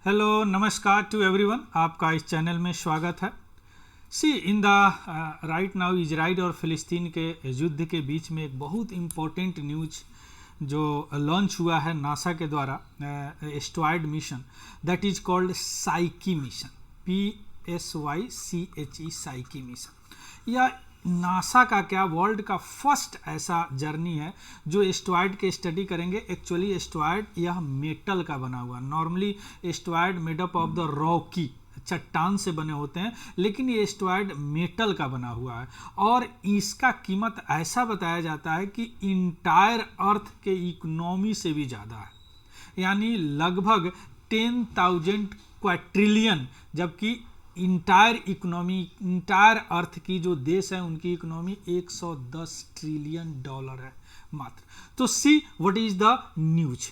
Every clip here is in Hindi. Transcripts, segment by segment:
हेलो नमस्कार टू एवरीवन, आपका इस चैनल में स्वागत है। See in the right now Israel और फ़िलिस्तीन के युद्ध के बीच में एक बहुत इम्पोर्टेंट न्यूज जो लॉन्च हुआ है नासा के द्वारा, asteroid mission that is called psyche mission, PSYCHE psyche mission. यह नासा का क्या वर्ल्ड का फर्स्ट ऐसा जर्नी है जो एस्ट्रॉयड के स्टडी करेंगे। एक्चुअली एस्ट्रॉयड यह मेटल का बना हुआ, normally asteroid made up of the Rocky, चट्टान से बने होते हैं, लेकिन ये एस्ट्रॉयड मेटल का बना हुआ है और इसका कीमत ऐसा बताया जाता है कि इंटायर अर्थ के इकोनॉमी से भी ज़्यादा है, यानी लगभग 10,000 क्वाड्रिलियन, जबकि इंटायर इकोनॉमी, इंटायर अर्थ की जो देश है उनकी इकोनॉमी 110 ट्रिलियन डॉलर है मात्र। तो see what is the news.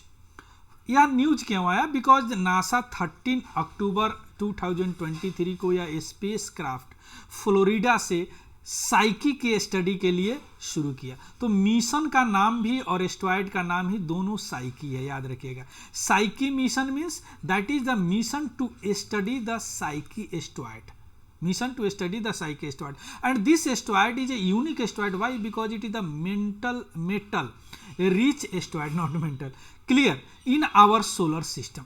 यह न्यूज क्यों आया? बिकॉज नासा 13 अक्टूबर 2023 को यह स्पेस क्राफ्ट फ्लोरिडा से साइकी के स्टडी के लिए शुरू किया। तो मिशन का नाम भी और एस्ट्रॉयड का नाम ही दोनों साइकी है, याद रखिएगा। Psyche mission means that is the mission to study the Psyche asteroid, mission to study the Psyche asteroid, and this asteroid is a unique asteroid. Why? Because it is the metal rich asteroid, not mental, clear, in our solar system,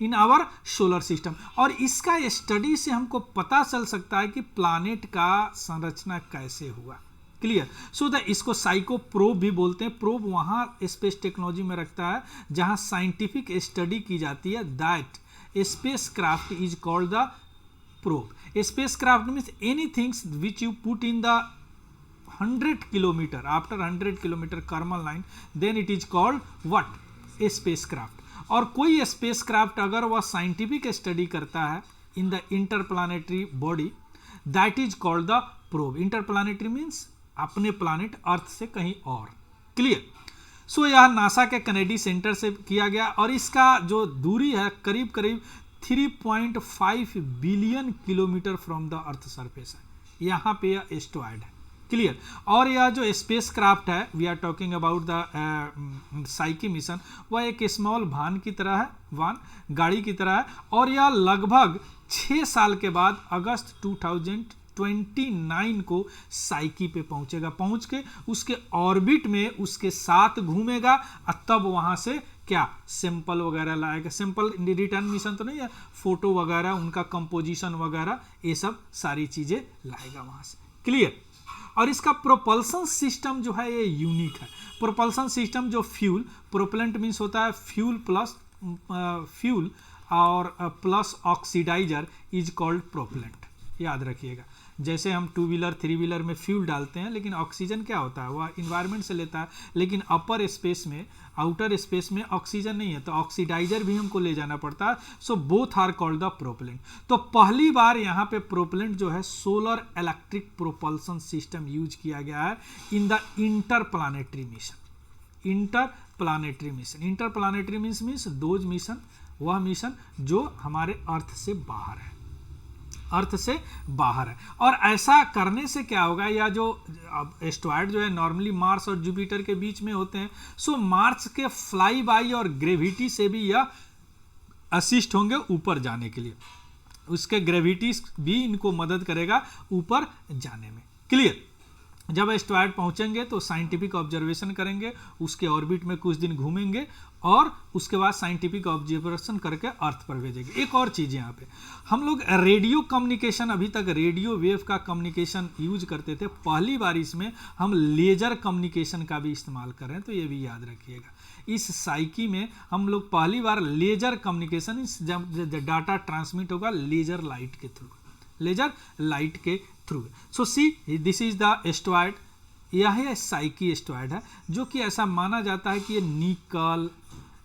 in our solar system. और इसका स्टडी से हमको पता चल सकता है कि प्लानेट का संरचना कैसे हुआ, क्लियर। सो द इसको साइको प्रोब भी बोलते हैं। प्रोब वहाँ स्पेस टेक्नोलॉजी में रखता है जहाँ साइंटिफिक स्टडी की जाती है। That spacecraft is called the probe. Spacecraft means any things which you put in the 100 kilometre, after 100 kilometre Karman line, then it is called what? A spacecraft. और कोई स्पेस क्राफ्ट अगर वह साइंटिफिक स्टडी करता है in the interplanetary body, that is called the probe. Interplanetary means अपने प्लानेट अर्थ से कहीं और, क्लियर। सो यह नासा के कैनेडी सेंटर से किया गया और इसका जो दूरी है करीब करीब 3.5 billion kilometre from the earth surface है। यहाँ पे यह एस्ट्रॉयड है, क्लियर। और यह जो स्पेस क्राफ्ट है, we are talking about the Psyche mission, वह एक स्मॉल वान की तरह है, वान गाड़ी की तरह है। और यह लगभग 6 साल के बाद अगस्त 2029 को साइकी पे पहुंचेगा। पहुंच के उसके ऑर्बिट में उसके साथ घूमेगा और तब वहां से क्या सैंपल वगैरह लाएगा। सैंपल रिटर्न मिशन तो नहीं है, फोटो वगैरह, उनका कंपोजिशन वगैरह, ये सब सारी चीजें लाएगा वहां से, क्लियर। और इसका प्रोपल्सन सिस्टम जो है ये यूनिक है। प्रोपल्सन सिस्टम जो फ्यूल, प्रोपेलेंट मीन्स होता है फ्यूल प्लस फ्यूल और plus oxidiser is called propellant, याद रखिएगा। जैसे हम 2 व्हीलर 3 व्हीलर में फ्यूल डालते हैं, लेकिन ऑक्सीजन क्या होता है, वह इन्वायरमेंट से लेता है, लेकिन अपर स्पेस में, आउटर स्पेस में ऑक्सीजन नहीं है, तो ऑक्सीडाइजर भी हमको ले जाना पड़ता है। So both are called the propellant. तो पहली बार यहाँ पे प्रोपेलेंट जो है solar electric propulsion system use किया गया है in the interplanetary mission. Interplanetary mission, interplanetary means those mission, वह मिशन जो हमारे अर्थ से बाहर है, अर्थ से बाहर है। और ऐसा करने से क्या होगा, या जो एस्ट्रॉयड जो है नॉर्मली मार्स और जुपिटर के बीच में होते हैं, सो मार्स के फ्लाई बाई और ग्रेविटी से भी यह असिस्ट होंगे ऊपर जाने के लिए। उसके ग्रेविटी भी इनको मदद करेगा ऊपर जाने में, क्लियर। जब एस्ट्रॉयड पहुंचेंगे तो साइंटिफिक ऑब्जर्वेशन करेंगे, उसके ऑर्बिट में कुछ दिन घूमेंगे और उसके बाद साइंटिफिक ऑब्जर्वेशन करके अर्थ पर भेजेंगे। एक और चीज़ यहाँ पे, हम लोग रेडियो कम्युनिकेशन, अभी तक रेडियो वेव का कम्युनिकेशन यूज करते थे, पहली बार इसमें हम लेजर कम्युनिकेशन का भी इस्तेमाल कर रहे हैं, तो ये भी याद रखिएगा। इस साइकी में हम लोग पहली बार लेजर कम्युनिकेशन, जब डाटा ट्रांसमिट होगा लेजर लाइट के थ्रू, लेजर लाइट के through. So see this is the asteroid, यह साइकी एस्ट्रॉयड है जो कि ऐसा माना जाता है कि ये निकल,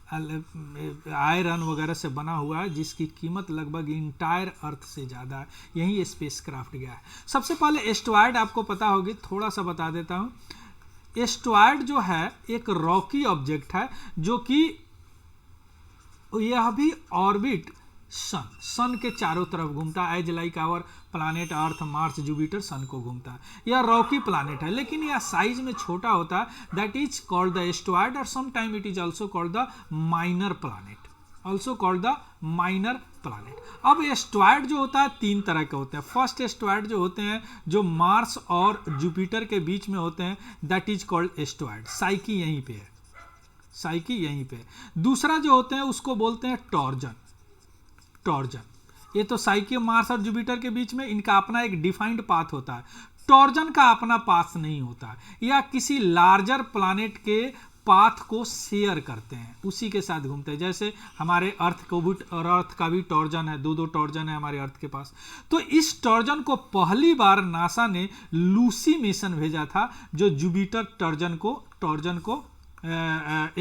आयरन वगैरह से बना हुआ है, जिसकी कीमत लगभग इंटायर अर्थ से ज़्यादा है। यही स्पेस क्राफ्ट गया है। सबसे पहले एस्ट्रॉयड आपको पता होगी, थोड़ा सा बता देता हूँ। एस्ट्रॉयड जो है एक रॉकी ऑब्जेक्ट है जो कि यह भी ऑर्बिट सन के चारों तरफ घूमता है, as like our planet earth, Mars, Jupiter sun को घूमता है। यह रॉकी प्लानेट है, लेकिन यह साइज में छोटा होता है, that is called the asteroid, और some time it is also called the minor planet. Also called the minor planet. अब एस्ट्रॉयड जो होता है तीन तरह के होते हैं। फर्स्ट एस्ट्रॉयड जो होते हैं जो मार्स और जुपिटर के बीच में होते हैं, that is called asteroid. Psyche यहीं पे है, साइकी यहीं पे है। दूसरा जो होते हैं उसको बोलते हैं टॉर्जन। टॉर्जन, ये तो साइकी मार्स और जुपिटर के बीच में इनका अपना एक डिफाइंड पाथ होता है। टॉर्जन का अपना पाथ नहीं होता, या किसी लार्जर प्लैनेट के पाथ को शेयर करते हैं, उसी के साथ घूमते हैं। जैसे हमारे अर्थ को भी, और अर्थ का भी टॉर्जन है, दो टॉर्जन है हमारे अर्थ के पास। तो इस टॉर्जन को पहली बार नासा ने लूसी मिशन भेजा था, जो जुपिटर टॉर्जन को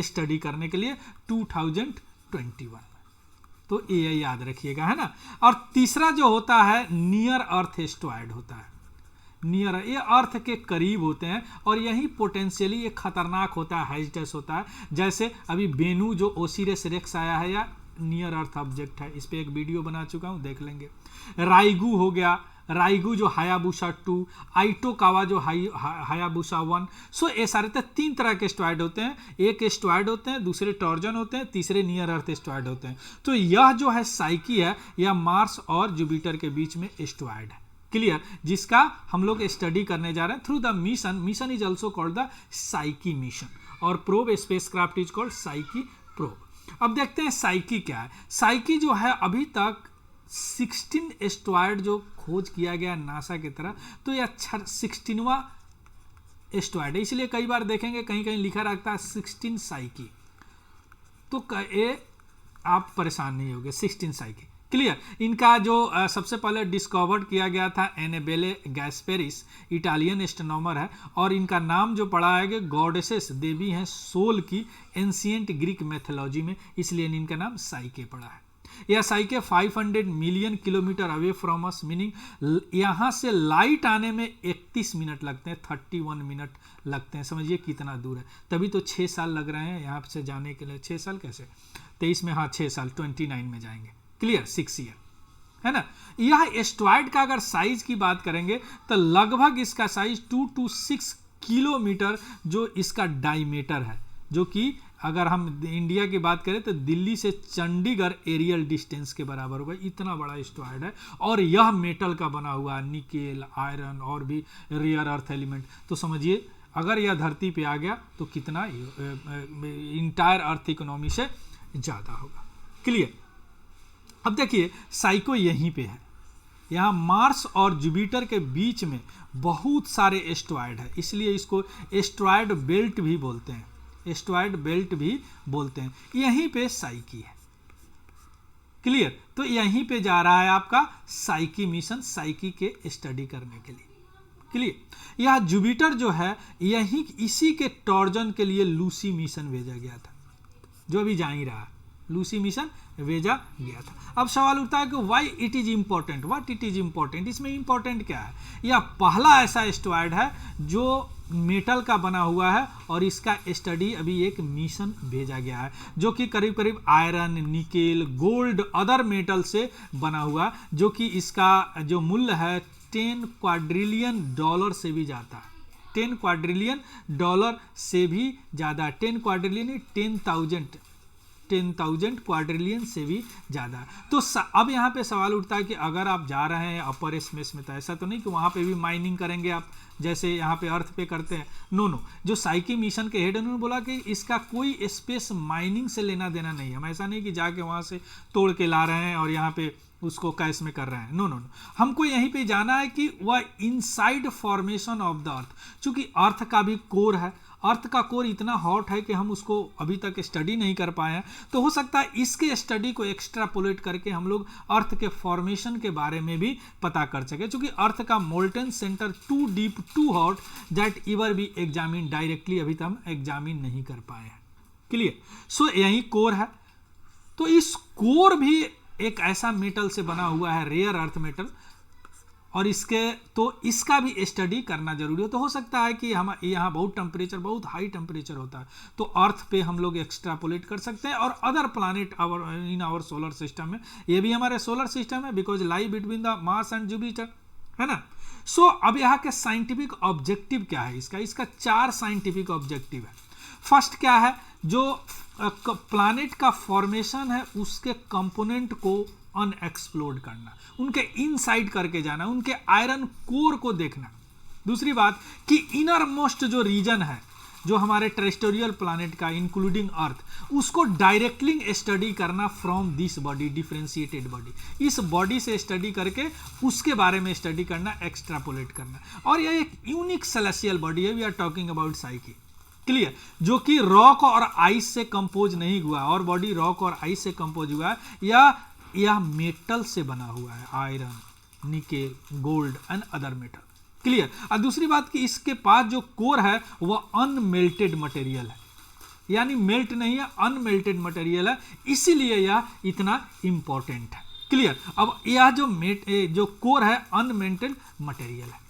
स्टडी करने के लिए 2021। तो ये याद रखिएगा, है ना। और तीसरा जो होता है नियर अर्थ एस्ट्रॉयड होता है। नियर, ये अर्थ के करीब होते हैं और यही पोटेंशियली ये खतरनाक होता है, हैजटस होता है। जैसे अभी बेनू जो ओसिरिस रेक्स आया है, या नियर अर्थ ऑब्जेक्ट है, इस पे एक वीडियो बना चुका हूं, देख लेंगे। राइगू हो गया, राइगू जो हायाबुसा 2, आइटोकावा जो हायाबुसा 1। सो ये सारे तीन तरह के एस्ट्रॉयड होते हैं। एक एस्ट्रॉयड होते हैं, दूसरे टॉर्जन होते हैं, तीसरे नियर अर्थ एस्ट्रॉयड होते हैं। तो यह जो है साइकी है, यह मार्स और जुपिटर के बीच में एस्ट्रॉयड है। क्लियर, जिसका हम लोग स्टडी करने जा रहे हैं through the mission. Mission is also called the Psyche mission, और probe spacecraft is called Psyche probe. अब देखते हैं साइकी क्या है। साइकी जो है अभी तक 16 एस्ट्रॉयड जो खोज किया गया नासा की तरफ, तो यह 16वां एस्ट्रॉयड है। इसलिए कई बार देखेंगे कहीं कहीं लिखा रहता है 16 साइकी, तो ये आप परेशान नहीं होंगे, 16 साइकी। क्लियर, इनका जो सबसे पहले डिस्कवर्ड किया गया था एनेबेले गैस्पेरिस, इटालियन एस्ट्रोनॉमर है, और इनका नाम जो पड़ा है गॉडेसेस, देवी हैं सोल की एंशिएंट ग्रीक मैथोलॉजी में, इसलिए इनका नाम साइके पड़ा है। यह साइके 500 million kilometre away from us, meaning यहाँ से लाइट आने में 31 मिनट लगते हैं, 31 मिनट लगते हैं। समझिए कितना दूर है, तभी तो 6 साल लग रहे हैं यहाँ से जाने के लिए। 6 साल कैसे, 23 में, हाँ 6 साल, 29 में जाएंगे। क्लियर, 6 ईयर, है ना। यह एस्ट्रॉयड का अगर साइज की बात करेंगे तो लगभग इसका साइज 2 to 6 किलोमीटर जो इसका डायमीटर है, जो कि अगर हम इंडिया की बात करें तो दिल्ली से चंडीगढ़ एरियल डिस्टेंस के बराबर होगा। इतना बड़ा एस्ट्रॉयड है, और यह मेटल का बना हुआ है, निकेल, आयरन और भी रेयर अर्थ एलिमेंट। तो समझिए अगर यह धरती पे आ गया तो कितना इंटायर अर्थ इकोनॉमी से ज़्यादा होगा। क्लियर, अब देखिए साइको यहीं पे है, यहाँ मार्स और जुपिटर के बीच में बहुत सारे एस्ट्रॉयड है, इसलिए इसको एस्ट्रॉयड बेल्ट भी बोलते हैं, एस्ट्रॉयड बेल्ट भी बोलते हैं। यहीं पे साइकी है। क्लियर, तो यहीं पे जा रहा है आपका साइकी मिशन, साइकी के स्टडी करने के लिए। क्लियर, यह जुपिटर जो है यहीं इसी के टॉर्जन के लिए लूसी मिशन भेजा गया था, जो अभी जा ही रहा है, लूसी मिशन भेजा गया था। अब सवाल उठता है कि why it is important, what it is important, इसमें इंपॉर्टेंट क्या है। यह पहला ऐसा एस्ट्रॉयड है जो मेटल का बना हुआ है, और इसका स्टडी अभी एक मिशन भेजा गया है, जो कि करीब करीब iron, nickel, gold, other metal से बना हुआ, जो कि इसका जो मूल्य है 10 क्वाड्रिलियन डॉलर से भी ज़्यादा है, 10 क्वाड्रिलियन डॉलर से भी ज़्यादा, 10 क्वाड्रिलियन 10,000 क्वाड्रिलियन से भी ज़्यादा। तो अब यहाँ पे सवाल उठता है कि अगर आप जा रहे हैं अपर स्पेस में, तो ऐसा तो नहीं कि वहाँ पे भी माइनिंग करेंगे आप, जैसे यहाँ पे अर्थ पे करते हैं। नो, जो साइकी मिशन के हेड उन्होंने बोला कि इसका कोई स्पेस माइनिंग से लेना देना नहीं है। हम ऐसा नहीं कि जाके वहाँ से तोड़ के ला रहे हैं और यहाँ पे उसको कैश में कर रहे हैं। नो, हमको यहीं पे जाना है कि वह inside formation of the earth, चूंकि अर्थ का भी कोर है, अर्थ का कोर इतना हॉट है कि हम उसको अभी तक स्टडी नहीं कर पाए हैं, तो हो सकता है इसके स्टडी को एक्स्ट्रापोलेट करके हम लोग अर्थ के फॉर्मेशन के बारे में भी पता कर सके, क्योंकि अर्थ का molten centre too deep, too hot, that ever भी एग्जामिन डायरेक्टली अभी तक हम एग्जामिन नहीं कर पाए हैं। क्लियर, सो यही कोर है। तो इस कोर भी एक ऐसा मेटल से बना हुआ है, रेयर अर्थ मेटल, और इसका भी स्टडी करना जरूरी हो। तो हो सकता है कि हम यहाँ बहुत टेम्परेचर, बहुत हाई टेम्परेचर होता है, तो अर्थ पे हम लोग एक्स्ट्रापोलेट कर सकते हैं, और other planet in our solar system में, ये भी हमारे सोलर सिस्टम है, because lie between the Mars and Jupiter, है ना। सो अब यहाँ के साइंटिफिक ऑब्जेक्टिव क्या है इसका 4 साइंटिफिक ऑब्जेक्टिव है। फर्स्ट क्या है, जो प्लानेट का फॉर्मेशन है उसके कंपोनेंट को अनएक्सप्लोर्ड करना, उनके इनसाइड करके जाना, उनके आयरन कोर को देखना। दूसरी बात कि इनर मोस्ट जो रीजन है जो हमारे टेरेस्ट्रियल प्लानेट का इंक्लूडिंग अर्थ, उसको डायरेक्टली स्टडी करना from this body, differentiated body, इस बॉडी से स्टडी करके उसके बारे में स्टडी करना, एक्सट्रापोलेट करना। और यह एक यूनिक सेलेस्टियल बॉडी है, we are talking about Psyche, clear, जो कि रॉक और आइस से कंपोज नहीं हुआ, और बॉडी रॉक और आइस से कंपोज हुआ है या मेटल से बना हुआ है, iron, nickel, gold and other metal, clear. और दूसरी बात कि इसके पास जो कोर है वह अनमेल्टेड मटेरियल है, यानी मेल्ट नहीं है, अनमेल्टेड मटेरियल है, इसीलिए यह इतना इंपॉर्टेंट है, क्लियर। अब यह जो कोर है अनमेल्टेड मटेरियल है,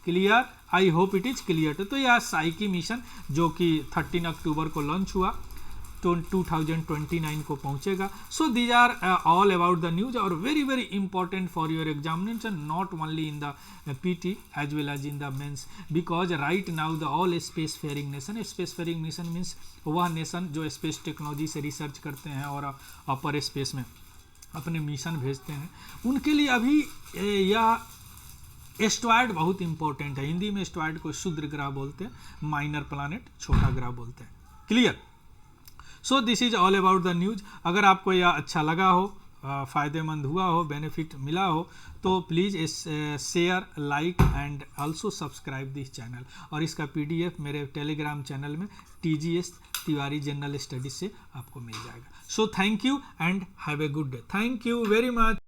clear. I hope it is clear. तो यह साइकी मिशन जो कि 13 अक्टूबर को लॉन्च हुआ, तो 2029 को पहुंचेगा। So these are all about the news और very very important for your examination, not only in the PT as well as in the mains, because right now the all space faring nation, space faring nation means वह नेशन जो स्पेस टेक्नोलॉजी से रिसर्च करते हैं और अपर स्पेस में अपने मिशन भेजते हैं, उनके लिए अभी यह एस्ट्रॉयड बहुत इंपॉर्टेंट है। हिंदी में एस्ट्रॉयड को क्षुद्र ग्रह बोलते हैं, माइनर प्लानेट छोटा ग्रह बोलते हैं, clear. So this is all about the news. अगर आपको यह अच्छा लगा हो, फ़ायदेमंद हुआ हो, बेनिफिट मिला हो, तो please share, like and also subscribe this channel. और इसका PDF मेरे टेलीग्राम चैनल में TGS तिवारी जनरल स्टडीज से आपको मिल जाएगा। So thank you and have a good day. Thank you very much.